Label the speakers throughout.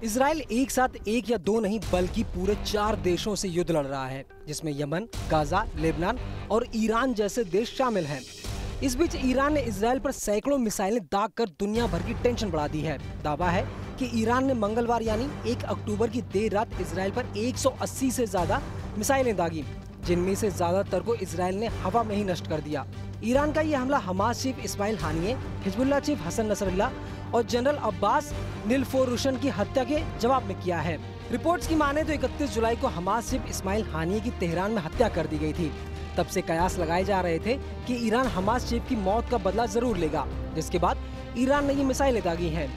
Speaker 1: Israel एक साथ एक या दो नहीं बल्कि पूरे 4 देशों से युद्ध लड़ रहा है, जिसमें यमन, गाजा, लेबनान और ईरान जैसे देश शामिल हैं। इस बीच ईरान ने इजराइल पर सैकड़ों मिसाइलें दाग कर दुनिया भर की टेंशन बढ़ा दी है। दावा है कि ईरान ने मंगलवार यानी 1 अक्टूबर की देर रात इजराइल पर 180 से ज्यादा मिसाइलें दागी, जिनमें से ज्यादातर को इजराइल ने हवा में ही नष्ट कर दिया। ईरान का ये हमला Hamas chief Ismail Haniyeh, Hezbollah chief Hassan Nasrallah और जनरल अब्बास निलफोरुशन की हत्या के जवाब में किया है। रिपोर्ट्स की माने तो 31 जुलाई को हमास चीफ इस्माइल हानिये की तेहरान में हत्या कर दी गई थी। तब से कयास लगाए जा रहे थे कि ईरान हमास चीफ की मौत का बदला जरूर लेगा, जिसके बाद ईरान ने ये मिसाइलें दागी हैं।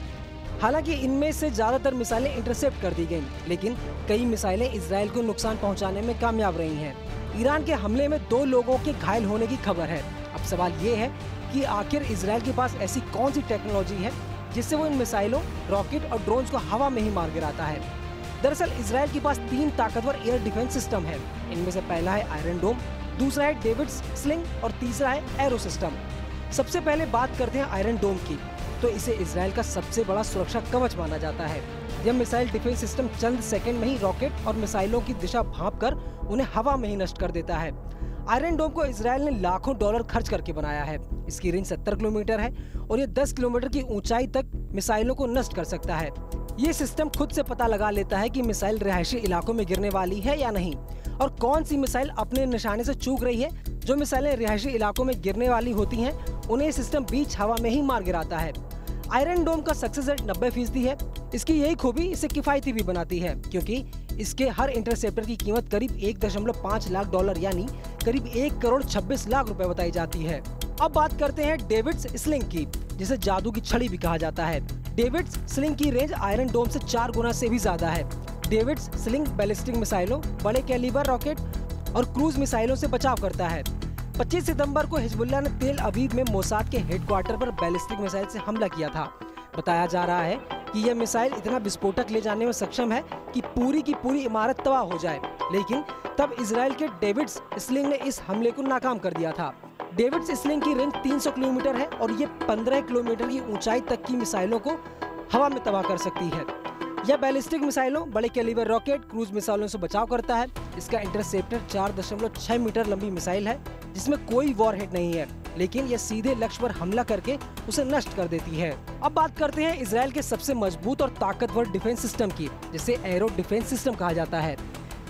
Speaker 1: हालांकि इनमें से ज्यादातर मिसाइलें इंटरसेप्ट कर दी गयी, लेकिन कई मिसाइलें इजराइल को नुकसान पहुंचाने में कामयाब रही हैं। ईरान के हमले में 2 लोगों के घायल होने की खबर है। अब सवाल ये है कि आखिर इजराइल के पास ऐसी कौन सी टेक्नोलॉजी है जिससे वो इन मिसाइलों, रॉकेट और ड्रोन्स को हवा में ही मार गिराता है। दरअसल इजराइल के पास 3 ताकतवर एयर डिफेंस सिस्टम है। इनमें से पहला है आयरन डोम, दूसरा है डेविड्स स्लिंग और तीसरा है एरो सिस्टम। सबसे पहले बात करते हैं आयरन डोम की, तो इसे इजराइल का सबसे बड़ा सुरक्षा कवच माना जाता है। यह मिसाइल डिफेंस सिस्टम चंद सेकंड में ही रॉकेट और मिसाइलों की दिशा भांपकर उन्हें हवा में ही नष्ट कर देता है। आयरन डोम को इजराइल ने लाखों डॉलर खर्च करके बनाया है। इसकी रेंज 70 किलोमीटर है और ये 10 किलोमीटर की ऊंचाई तक मिसाइलों को नष्ट कर सकता है। ये सिस्टम खुद से पता लगा लेता है कि मिसाइल रिहायशी इलाकों में गिरने वाली है या नहीं, और कौन सी मिसाइल अपने निशाने से चूक रही है। जो मिसाइलें रिहायशी इलाकों में गिरने वाली होती हैं, उन्हें सिस्टम बीच हवा में ही मार गिराता है। आयरन डोम का सक्सेस रेट 90% है। इसकी यही खूबी इसे किफायती भी बनाती है, क्योंकि इसके हर इंटरसेप्टर की कीमत करीब 1.5 लाख डॉलर यानी करीब 1 करोड़ 26 लाख रुपए बताई जाती है। अब बात करते हैं डेविड्स स्लिंग की, जिसे जादू की छड़ी भी कहा जाता है। डेविड्स स्लिंग की रेंज आयरन डोम से 4 गुना से भी ज्यादा है। डेविड्स स्लिंग बैलिस्टिक मिसाइलों, बड़े कैलिबर रॉकेट और क्रूज मिसाइलों से बचाव करता है। 25 सितंबर को हिजबुल्लाह ने तेल अवीव में मोसाद के हेडक्वार्टर पर बैलिस्टिक मिसाइल से हमला किया था। बताया जा रहा है कि यह मिसाइल इतना विस्फोटक ले जाने में सक्षम है कि पूरी की पूरी इमारत तबाह हो जाए, लेकिन तब इजराइल के डेविड्स स्लिंग ने इस हमले को नाकाम कर दिया था। डेविड्स स्लिंग की रेंज 300 किलोमीटर है और ये 15 किलोमीटर की ऊंचाई तक की मिसाइलों को हवा में तबाह कर सकती है। यह बैलिस्टिक मिसाइलों, बड़े कैलिबर रॉकेट, क्रूज मिसाइलों से बचाव करता है। इसका इंटरसेप्टर 4.6 मीटर लंबी मिसाइल है, जिसमें कोई वॉरहेड नहीं है, लेकिन यह सीधे लक्ष्य पर हमला करके उसे नष्ट कर देती है। अब बात करते हैं इजराइल के सबसे मजबूत और ताकतवर डिफेंस सिस्टम की, जिसे एरो डिफेंस सिस्टम कहा जाता है।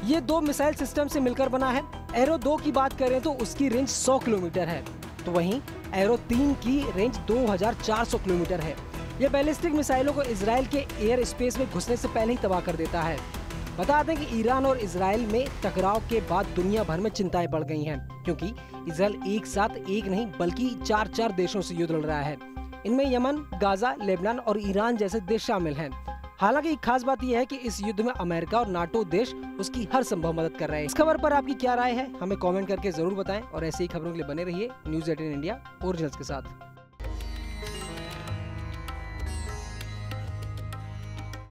Speaker 1: ये 2 मिसाइल सिस्टम से मिलकर बना है। एरो 2 की बात करें तो उसकी रेंज 100 किलोमीटर है, तो वहीं एरो 3 की रेंज 2400 किलोमीटर है। यह बैलिस्टिक मिसाइलों को इजराइल के एयर स्पेस में घुसने से पहले ही तबाह कर देता है। बता दें कि ईरान और इजराइल में टकराव के बाद दुनिया भर में चिंताएं बढ़ गई हैं, क्योंकि इजराइल एक साथ एक नहीं बल्कि 4 देशों से युद्ध लड़ रहा है। इनमें यमन, गाजा, लेबनान और ईरान जैसे देश शामिल हैं। हालांकि एक खास बात यह है कि इस युद्ध में अमेरिका और नाटो देश उसकी हर संभव मदद कर रहे हैं। इस खबर पर आपकी क्या राय है, हमें कमेंट करके जरूर बताएं और ऐसी ही खबरों के लिए बने रहिए न्यूज़ 18 इंडिया ओरिजिनल्स के साथ।